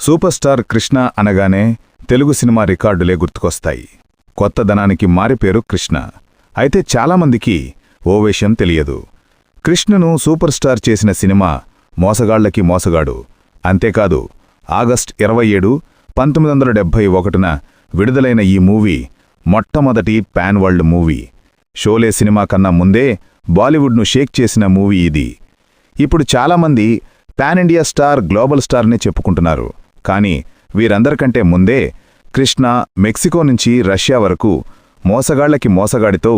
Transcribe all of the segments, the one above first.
Super star Krishna అనగానే Telugu cinema రికార్డులే గుర్తుకొస్తాయి. కొత్తదనానికి మారిపేరు కృష్ణ. అయితే చాలామందికి ఓ విషయం తెలియదు. కృష్ణను సూపర్ స్టార్ చేసిన సినిమా మోసగాళ్లకి మోసగాడు. అంతేకాదు, ఆగస్ట్ 27, 1971న విడుదలైన ఈ మూవీ మొట్టమొదటి pan world movie. Sholay cinema కన్నా ముందే బాలీవుడ్ను షేక్ చేసిన మూవీ ఇది. ఇప్పుడు చాలామంది పాన్ ఇండియా స్టార్, గ్లోబల్ స్టార్నే చెప్పుకుంటున్నారు. కానీ వీరందరికంటే ముందే కృష్ణ మెక్సికో నుంచి రష్యా వరకు మోసగాళ్లకి మోసగాడితో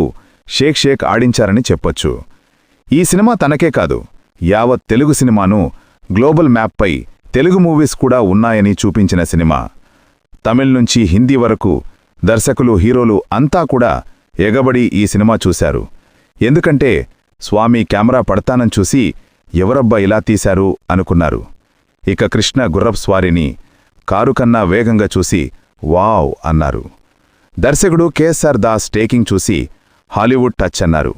షేక్ ఆడించారని చెప్పొచ్చు. ఈ సినిమా తనకే కాదు, యావత్ తెలుగు సినిమాను గ్లోబల్ మ్యాప్పై తెలుగు మూవీస్ కూడా ఉన్నాయని చూపించిన సినిమా. తమిళ్ నుంచి హిందీ వరకు దర్శకులు, హీరోలు అంతా కూడా ఎగబడి ఈ సినిమా చూశారు. ఎందుకంటే స్వామి కెమెరా పడతానని చూసి ఎవరబ్బా ఇలా తీశారు అనుకున్నారు. ఇక కృష్ణ గుర్రపు స్వారీని కారు కన్నా వేగంగా చూసి వావ్ అన్నారు. దర్శకుడు కేఎస్ఆర్ దాస్ టేకింగ్ చూసి హాలీవుడ్ టచ్ అన్నారు.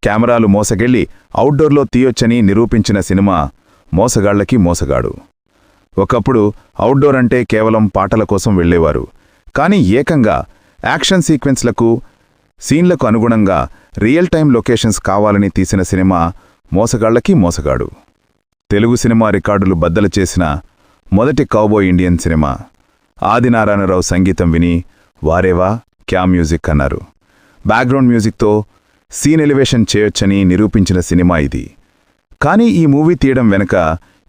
కెమెరాలు మోసగెళ్లి అవుట్డోర్లో తీయొచ్చని నిరూపించిన సినిమా మోసగాళ్లకి మోసగాడు. ఒకప్పుడు అవుట్డోర్ అంటే కేవలం పాటల కోసం వెళ్లేవారు. కానీ ఏకంగా యాక్షన్ సీక్వెన్స్లకు, సీన్లకు అనుగుణంగా రియల్ టైం లొకేషన్స్ కావాలని తీసిన సినిమా మోసగాళ్లకి మోసగాడు. తెలుగు సినిమా రికార్డులు బద్దలు చేసిన మొదటి కౌబాయ్ ఇండియన్ సినిమా. ఆదినారాయణరావు సంగీతం విని వారేవా క్యా మ్యూజిక్ అన్నారు. బ్యాక్గ్రౌండ్ మ్యూజిక్తో సీన్ ఎలివేషన్ చేయొచ్చని నిరూపించిన సినిమా ఇది. కానీ ఈ మూవీ తీయడం వెనుక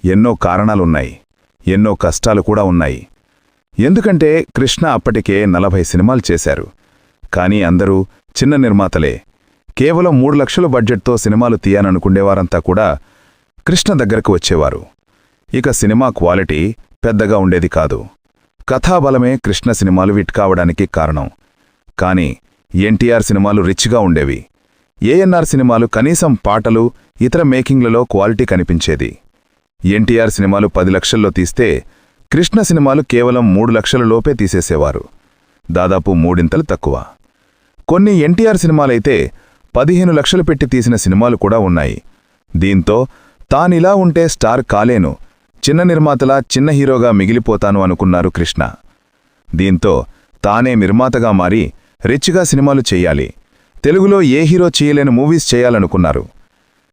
ఎన్నో కారణాలున్నాయి, ఎన్నో కష్టాలు కూడా ఉన్నాయి. ఎందుకంటే కృష్ణ అప్పటికే 40 సినిమాలు చేశారు. కానీ అందరూ చిన్న నిర్మాతలే. కేవలం 3 లక్షల బడ్జెట్తో సినిమాలు తీయాలనుకుండేవారంతా కూడా కృష్ణ దగ్గరకు వచ్చేవారు. ఇక సినిమా క్వాలిటీ పెద్దగా ఉండేది కాదు. కథాబలమే కృష్ణ సినిమాలు హిట్ కావడానికి కారణం. కానీ ఎన్టీఆర్ సినిమాలు రిచ్గా ఉండేవి. ఏఎన్ఆర్ సినిమాలు కనీసం పాటలు, ఇతర మేకింగ్లలో క్వాలిటీ కనిపించేది. ఎన్టీఆర్ సినిమాలు 10 లక్షల్లో తీస్తే కృష్ణ సినిమాలు కేవలం 3 లక్షల లోపే తీసేసేవారు. దాదాపు మూడింతలు తక్కువ. కొన్ని ఎన్టీఆర్ సినిమాలైతే 15 లక్షలు పెట్టి తీసిన సినిమాలు కూడా ఉన్నాయి. దీంతో తానిలా ఉంటే స్టార్ కాలేను, చిన్న నిర్మాతలా చిన్న హీరోగా మిగిలిపోతాను అనుకున్నారు కృష్ణ. దీంతో తానే నిర్మాతగా మారి రిచ్గా సినిమాలు చెయ్యాలి, తెలుగులో ఏ హీరో చేయలేని మూవీస్ చేయాలనుకున్నారు.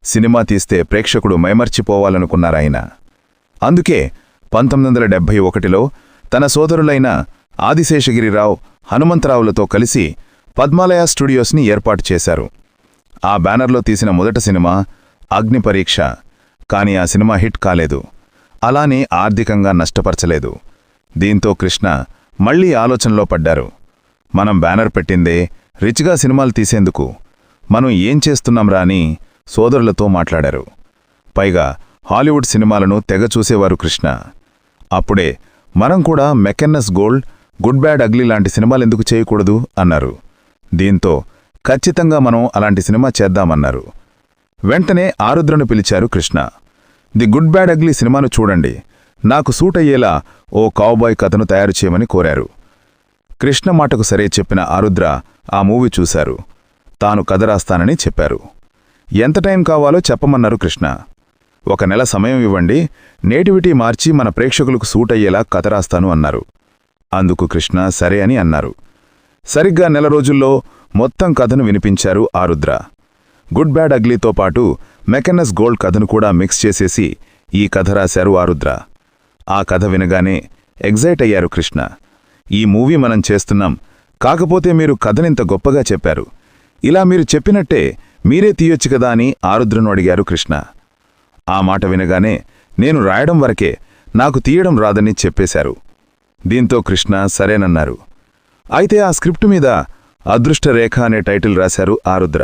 సినిమా తీస్తే ప్రేక్షకుడు మైమర్చిపోవాలనుకున్నారాయన. అందుకే 1971లో తన సోదరులైన ఆదిశేషగిరిరావు, హనుమంతరావులతో కలిసి పద్మాలయ స్టూడియోస్ని ఏర్పాటు చేశారు. ఆ బ్యానర్లో తీసిన మొదటి సినిమా అగ్నిపరీక్ష. కానీ ఆ సినిమా హిట్ కాలేదు. అలానే ఆర్థికంగా నష్టపరచలేదు. దీంతో కృష్ణ మళ్లీ ఆలోచనలో పడ్డారు. మనం బ్యానర్ పెట్టిందే రిచ్గా సినిమాలు తీసేందుకు, మనం ఏం చేస్తున్నాంరా అని సోదరులతో మాట్లాడారు. పైగా హాలీవుడ్ సినిమాలను తెగ చూసేవారు కృష్ణ. అప్పుడే మనం కూడా మెకెన్నస్ గోల్డ్, గుడ్ బ్యాడ్ అగ్లీ లాంటి సినిమాలెందుకు చేయకూడదు అన్నారు. దీంతో ఖచ్చితంగా మనం అలాంటి సినిమా చేద్దామన్నారు. వెంటనే ఆరుద్రను పిలిచారు Krishna. The good bad ugly సినిమాను చూడండి, నాకు సూట్ అయ్యేలా ఓ కౌబాయ్ కథను తయారు చేయమని కోరారు. కృష్ణ మాటకు సరే చెప్పిన ఆరుద్ర ఆ మూవీ చూశారు. తాను కథ రాస్తానని చెప్పారు. ఎంత టైం కావాలో చెప్పమన్నారు కృష్ణ. 1 నెల సమయం ఇవ్వండి, నేటివిటీ మార్చి మన ప్రేక్షకులకు సూట్ అయ్యేలా కథ రాస్తాను అన్నారు. అందుకు కృష్ణ సరే అని అన్నారు. సరిగ్గా 1 నెల రోజుల్లో మొత్తం కథను వినిపించారు ఆరుద్ర. గుడ్ బ్యాడ్ అగ్లీతో పాటు మెకెన్నస్ గోల్డ్ కథను కూడా మిక్స్ చేసేసి ఈ కథ రాశారు ఆరుద్ర. ఆ కథ వినగానే ఎగ్జైట్ అయ్యారు కృష్ణ. ఈ మూవీ మనం చేస్తున్నాం, కాకపోతే మీరు కథనింత గొప్పగా చెప్పారు, ఇలా మీరు చెప్పినట్టే మీరే తీయొచ్చు కదా అని ఆరుద్రను అడిగారు కృష్ణ. ఆ మాట వినగానే నేను రాయడం వరకే, నాకు తీయడం రాదని చెప్పేశారు. దీంతో కృష్ణ సరేనన్నారు. అయితే ఆ స్క్రిప్ట్ మీద అదృష్టరేఖ అనే టైటిల్ రాశారు ఆరుద్ర.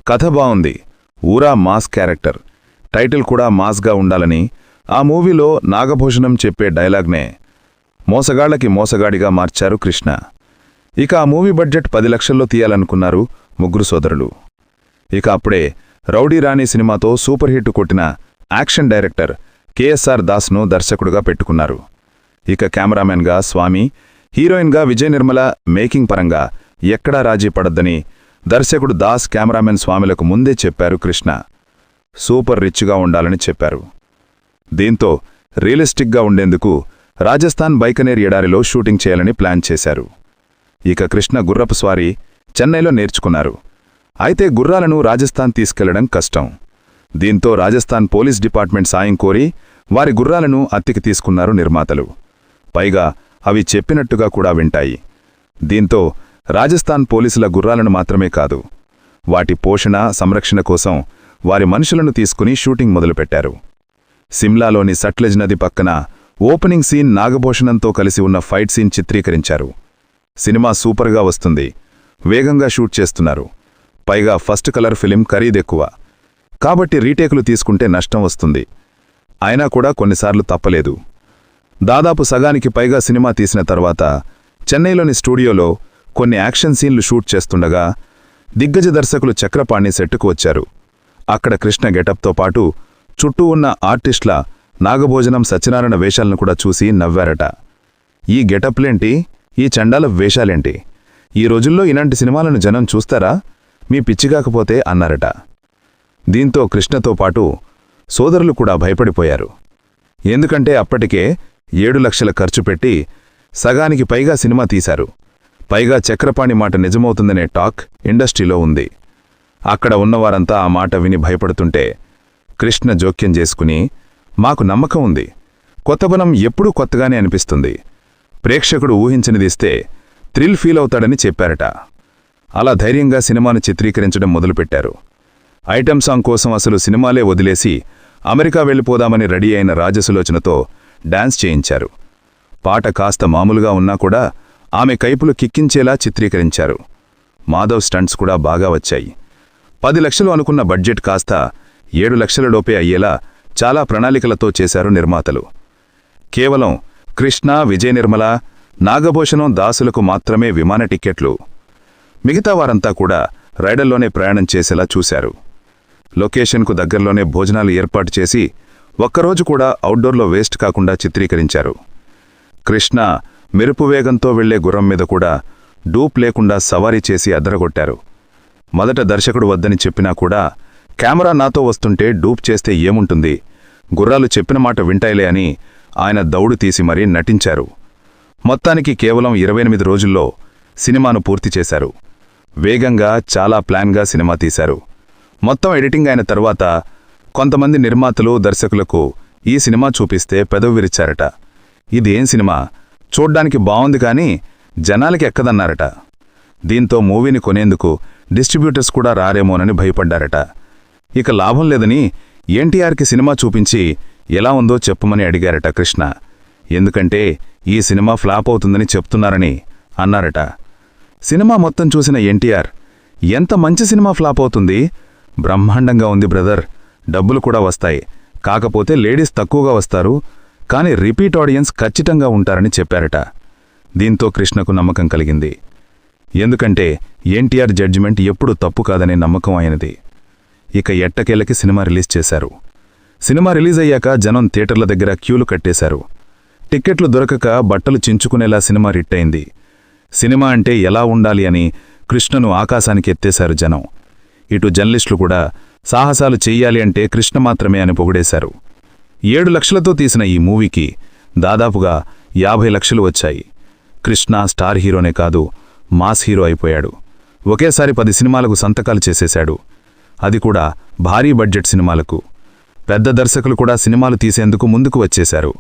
కథ బావుంది, ఊరా మాస్ క్యారెక్టర్, టైటిల్ కూడా మాస్గా ఉండాలని ఆ మూవీలో నాగభూషణం చెప్పే డైలాగ్నే మోసగాళ్లకి మోసగాడిగా మార్చారు కృష్ణ. ఇక ఆ మూవీ బడ్జెట్ 10 లక్షల్లో తీయాలనుకున్నారు ముగ్గురు సోదరులు. ఇక అప్పుడే రౌడీ రాణి సినిమాతో సూపర్ హిట్ కొట్టిన యాక్షన్ డైరెక్టర్ కేఎస్ఆర్ దాస్ను దర్శకుడుగా పెట్టుకున్నారు. ఇక కెమెరామెన్గా స్వామి, హీరోయిన్గా విజయ నిర్మల మేకింగ్ పరంగా ఎక్కడా రాజీ పడొద్దని దర్శకుడు దాస్, కెమెరామెన్ స్వామిలకు ముందే చెప్పారు కృష్ణ. సూపర్ రిచ్గా ఉండాలని చెప్పారు. దీంతో రియలిస్టిక్గా ఉండేందుకు రాజస్థాన్ బైకనేర్ ఎడారిలో షూటింగ్ చేయాలని ప్లాన్ చేశారు. ఇక కృష్ణ గుర్రపు స్వారీ చెన్నైలో నేర్చుకున్నారు. అయితే గుర్రాలను రాజస్థాన్ తీసుకెళ్లడం కష్టం. దీంతో రాజస్థాన్ పోలీస్ డిపార్ట్మెంట్ సాయం కోరి వారి గుర్రాలను అద్దెకి తీసుకున్నారు నిర్మాతలు. పైగా అవి చెప్పినట్టుగా కూడా వింటాయి. దీంతో రాజస్థాన్ పోలీసుల గుర్రాలను మాత్రమే కాదు, వాటి పోషణ, సంరక్షణ కోసం వారి మనుషులను తీసుకుని షూటింగ్ మొదలుపెట్టారు. సిమ్లాలోని సట్లెజ్ నది పక్కన ఓపెనింగ్ సీన్ నాగభూషణంతో కలిసి ఉన్న ఫైట్ సీన్ చిత్రీకరించారు. సినిమా సూపర్గా వస్తుంది. వేగంగా షూట్ చేస్తున్నారు. పైగా ఫస్ట్ కలర్ ఫిలిం ఖరీదెక్కువ కాబట్టి రీటేకులు తీసుకుంటే నష్టం వస్తుంది. అయినా కూడా కొన్నిసార్లు తప్పలేదు. దాదాపు సగానికి పైగా సినిమా తీసిన తర్వాత చెన్నైలోని స్టూడియోలో కొన్ని యాక్షన్ సీన్లు షూట్ చేస్తుండగా దిగ్గజ దర్శకులు చక్రపాణి సెట్టుకు వచ్చారు. అక్కడ కృష్ణ గెటప్తో పాటు చుట్టూ ఉన్న ఆర్టిస్టుల నాగభోజనం, సత్యనారాయణ వేషాలను కూడా చూసి నవ్వారట. ఈ గెటప్లేంటి, ఈ చండాల వేషాలేంటి, ఈ రోజుల్లో ఇలాంటి సినిమాలను జనం చూస్తారా, మీ పిచ్చిగాకపోతే అన్నారట. దీంతో కృష్ణతో పాటు సోదరులు కూడా భయపడిపోయారు. ఎందుకంటే అప్పటికే 7 లక్షల ఖర్చు పెట్టి సగానికి పైగా సినిమా తీశారు. పైగా చక్రపాణి మాట నిజమవుతుందనే టాక్ ఇండస్ట్రీలో ఉంది. అక్కడ ఉన్నవారంతా ఆ మాట విని భయపడుతుంటే కృష్ణ జోక్యం చేసుకుని, మాకు నమ్మకం ఉంది, కొత్తబనం ఎప్పుడూ కొత్తగానే అనిపిస్తుంది, ప్రేక్షకుడు ఊహించనిదిస్తే థ్రిల్ ఫీల్ అవుతాడని చెప్పారట. అలా ధైర్యంగా సినిమాను చిత్రీకరించడం మొదలుపెట్టారు. ఐటమ్ సాంగ్ కోసం అసలు సినిమాలే వదిలేసి అమెరికా వెళ్ళిపోదామని రెడీ అయిన రాజసులోచనతో డాన్స్ చేయించారు. పాట కాస్త మామూలుగా ఉన్నా కూడా ఆమె కైపులు కిక్కించేలా చిత్రీకరించారు. మాధవ్ స్టంట్స్ కూడా బాగా వచ్చాయి. 10 లక్షలు అనుకున్న బడ్జెట్ కాస్త 7 లక్షలలోపే అయ్యేలా చాలా ప్రణాళికలతో చేశారు నిర్మాతలు. కేవలం కృష్ణ, విజయ నిర్మల, నాగభూషణం, దాసులకు మాత్రమే విమాన టిక్కెట్లు. మిగతా వారంతా కూడా రైడల్లోనే ప్రయాణం చేసేలా చూశారు. లొకేషన్కు దగ్గరలోనే భోజనాలు ఏర్పాటు చేసి ఒక్కరోజు కూడా అవుట్డోర్లో వేస్ట్ కాకుండా చిత్రీకరించారు. కృష్ణ మెరుపు వేగంతో వెళ్లే గుర్రం మీద కూడా డూప్ లేకుండా సవారీ చేసి అదరగొట్టారు. మొదట దర్శకుడు వద్దని చెప్పినా కూడా కెమెరా నాతో వస్తుంటే డూప్ చేస్తే ఏముంటుంది, గుర్రాలు చెప్పిన మాట వింటాయిలే అని ఆయన దౌడు తీసి మరీ నటించారు. మొత్తానికి కేవలం 28 రోజుల్లో సినిమాను పూర్తి చేశారు. వేగంగా, చాలా ప్లాన్గా సినిమా తీశారు. మొత్తం ఎడిటింగ్ అయిన తర్వాత కొంతమంది నిర్మాతలు, దర్శకులకు ఈ సినిమా చూపిస్తే పెదవి విరిచారట. ఇదేం సినిమా, చూడ్డానికి బావుంది కానీ జనాలకి ఎక్కదన్నారట. దీంతో మూవీని కొనేందుకు డిస్ట్రిబ్యూటర్స్ కూడా రారేమోనని భయపడ్డారట. ఇక లాభం లేదని ఎన్టీఆర్కి సినిమా చూపించి ఎలా ఉందో చెప్పమని అడిగారట కృష్ణ. ఎందుకంటే ఈ సినిమా ఫ్లాప్ అవుతుందని చెప్తున్నారని అన్నారట. సినిమా మొత్తం చూసిన ఎన్టీఆర్, ఎంత మంచి సినిమా ఫ్లాప్ అవుతుంది, బ్రహ్మాండంగా ఉంది బ్రదర్, డబ్బులు కూడా వస్తాయి, కాకపోతే లేడీస్ తక్కువగా వస్తారు, కానీ రిపీట్ ఆడియన్స్ ఖచ్చితంగా ఉంటారని చెప్పారట. దీంతో కృష్ణకు నమ్మకం కలిగింది. ఎందుకంటే ఎన్టీఆర్ జడ్జిమెంట్ ఎప్పుడూ తప్పు కాదనే నమ్మకం ఆయనది. ఇక ఎట్టకేలకి సినిమా రిలీజ్ చేశారు. సినిమా రిలీజ్ అయ్యాక జనం థియేటర్ల దగ్గర క్యూలు కట్టేశారు. టిక్కెట్లు దొరకక బట్టలు చించుకునేలా సినిమా హిట్టయింది. సినిమా అంటే ఎలా ఉండాలి అని కృష్ణను ఆకాశానికి ఎత్తేశారు జనం. ఇటు జర్నలిస్టులు కూడా సాహసాలు చెయ్యాలి అంటే కృష్ణ మాత్రమే అని పొగిడేశారు. 7 లక్షలతో తీసిన ఈ మూవీకి దాదాపుగా 50 లక్షలు వచ్చాయి. కృష్ణ స్టార్ హీరోనే కాదు, మాస్ హీరో అయిపోయాడు. ఒకేసారి 10 సినిమాలకు సంతకాలు చేసేశాడు. అది కూడా భారీ బడ్జెట్ సినిమాలకు. పెద్ద దర్శకులు కూడా సినిమాలు తీసేందుకు ముందుకు వచ్చేశారు.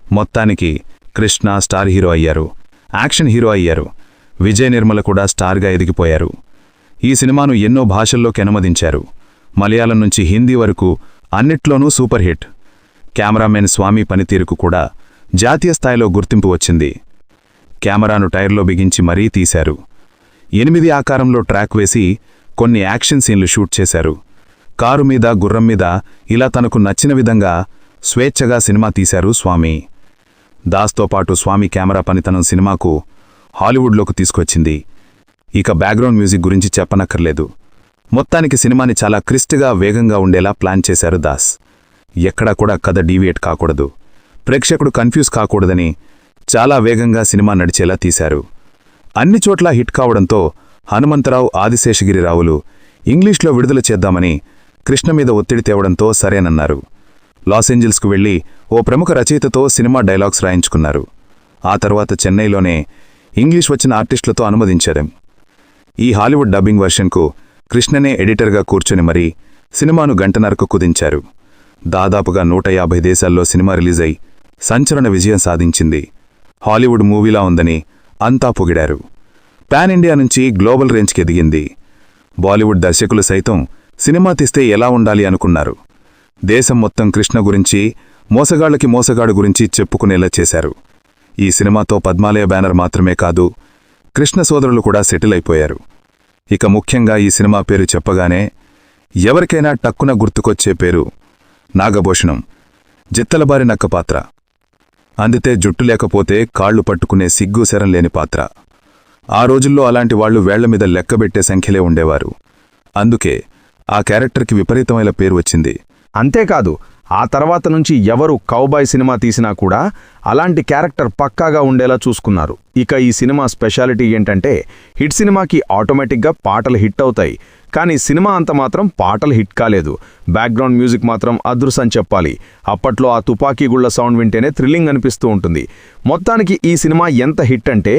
మొత్తానికి కృష్ణ స్టార్ హీరో అయ్యారు, యాక్షన్ హీరో అయ్యారు. విజయ నిర్మల కూడా స్టార్గా ఎదిగిపోయారు. ఈ సినిమాను ఎన్నో భాషల్లోకి అనువదించారు. మలయాళం నుంచి హిందీ వరకు అన్నిట్లోనూ సూపర్ హిట్. కెమెరామెన్ స్వామి పనితీరుకు కూడా జాతీయ స్థాయిలో గుర్తింపు వచ్చింది. కెమెరాను టైర్లో బిగించి మరీ తీశారు. 8 ఆకారంలో ట్రాక్ వేసి కొన్ని యాక్షన్ సీన్లు షూట్ చేశారు. కారు మీద, గుర్రం మీద ఇలా తనకు నచ్చిన విధంగా స్వేచ్ఛగా సినిమా తీశారు స్వామి. దాస్తో పాటు స్వామి కెమెరా పనితనం సినిమాకు హాలీవుడ్లోకి తీసుకొచ్చింది. ఇక బ్యాక్గ్రౌండ్ మ్యూజిక్ గురించి చెప్పనక్కర్లేదు. మొత్తానికి సినిమాని చాలా క్రిస్ట్గా, వేగంగా ఉండేలా ప్లాన్ చేశారు దాస్. ఎక్కడా కూడా కథ డీవియేట్ కాకూడదు, ప్రేక్షకుడు కన్ఫ్యూజ్ కాకూడదని చాలా వేగంగా సినిమా నడిచేలా తీశారు. అన్ని చోట్లా హిట్ కావడంతో హనుమంతరావు, ఆదిశేషగిరిరావులు ఇంగ్లీష్లో విడుదల చేద్దామని కృష్ణ మీద ఒత్తిడి తేవడంతో సరేనన్నారు. లాస్ ఏంజల్స్కు వెళ్లి ఓ ప్రముఖ రచయితతో సినిమా డైలాగ్స్ రాయించుకున్నారు. ఆ తర్వాత చెన్నైలోనే ఇంగ్లీష్ వచ్చిన ఆర్టిస్టులతో అనుమతించారు. ఈ హాలీవుడ్ డబ్బింగ్ వెర్షన్కు కృష్ణనే ఎడిటర్గా కూర్చొని మరీ సినిమాను గంటన్నరకు కుదించారు. దాదాపుగా 150 దేశాల్లో సినిమా రిలీజ్ అయి సంచలన విజయం సాధించింది. హాలీవుడ్ మూవీలా ఉందని అంతా పొగిడారు. పాన్ ఇండియా నుంచి గ్లోబల్ రేంజ్కి ఎదిగింది. బాలీవుడ్ దర్శకులు సైతం సినిమా తీస్తే ఎలా ఉండాలి అనుకున్నారు. దేశం మొత్తం కృష్ణ గురించి, మోసగాళ్లకి మోసగాడు గురించి చెప్పుకునేలా చేశారు. ఈ సినిమాతో పద్మాలయ బ్యానర్ మాత్రమే కాదు, కృష్ణ సోదరులు కూడా సెటిల్ అయిపోయారు. ఇక ముఖ్యంగా ఈ సినిమా పేరు చెప్పగానే ఎవరికైనా టక్కున గుర్తుకొచ్చే పేరు నాగభూషణం, జిత్తలబారి నక్క పాత్ర. అందితే జుట్టు లేకపోతే కాళ్లు పట్టుకునే సిగ్గు శరం లేని పాత్ర. ఆ రోజుల్లో అలాంటి వాళ్లు వేళ్లమీద లెక్కబెట్టే సంఖ్యలే ఉండేవారు. అందుకే ఆ క్యారెక్టర్కి విపరీతమైన పేరు వచ్చింది. అంతేకాదు, ఆ తర్వాత నుంచి ఎవరు కౌబాయ్ సినిమా తీసినా కూడా అలాంటి క్యారెక్టర్ పక్కాగా ఉండేలా చూసుకున్నారు. ఇక ఈ సినిమా స్పెషాలిటీ ఏంటంటే, హిట్ సినిమాకి ఆటోమేటిక్గా పాటలు హిట్ అవుతాయి, కానీ సినిమా అంత మాత్రం పాటలు హిట్ కాలేదు. బ్యాక్గ్రౌండ్ మ్యూజిక్ మాత్రం అదృశ్యం చెప్పాలి. అప్పట్లో ఆ తుపాకీ గుళ్ల సౌండ్ వింటేనే థ్రిల్లింగ్ అనిపిస్తూ ఉంటుంది. మొత్తానికి ఈ సినిమా ఎంత హిట్ అంటే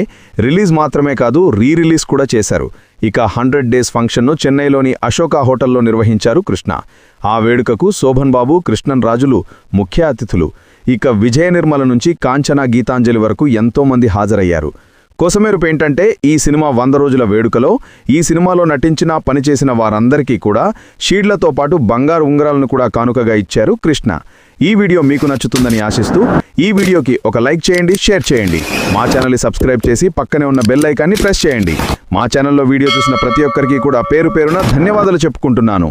రిలీజ్ మాత్రమే కాదు, రీరిలీజ్ కూడా చేశారు. ఇక 100 డేస్ ఫంక్షన్ను చెన్నైలోని అశోక హోటల్లో నిర్వహించారు కృష్ణ. ఆ వేడుకకు శోభన్ బాబు, కృష్ణన్ రాజులు ముఖ్య అతిథులు. ఇక విజయ నిర్మల నుంచి కాంచనా, గీతాంజలి వరకు ఎంతోమంది హాజరయ్యారు. కోసమేరుపు ఏంటంటే, ఈ సినిమా 100 రోజుల వేడుకలో ఈ సినిమాలో నటించిన, పనిచేసిన వారందరికీ కూడా షీడ్లతో పాటు బంగారు ఉంగరాలను కూడా కానుకగా ఇచ్చారు కృష్ణ. ఈ వీడియో మీకు నచ్చుతుందని ఆశిస్తూ ఈ వీడియోకి ఒక లైక్ చేయండి, షేర్ చేయండి. మా ఛానల్ని సబ్స్క్రైబ్ చేసి పక్కనే ఉన్న బెల్ ఐకాన్ని ప్రెస్ చేయండి. మా ఛానల్లో వీడియో చూసిన ప్రతి ఒక్కరికి కూడా పేరు పేరున ధన్యవాదాలు చెప్పుకుంటున్నాను.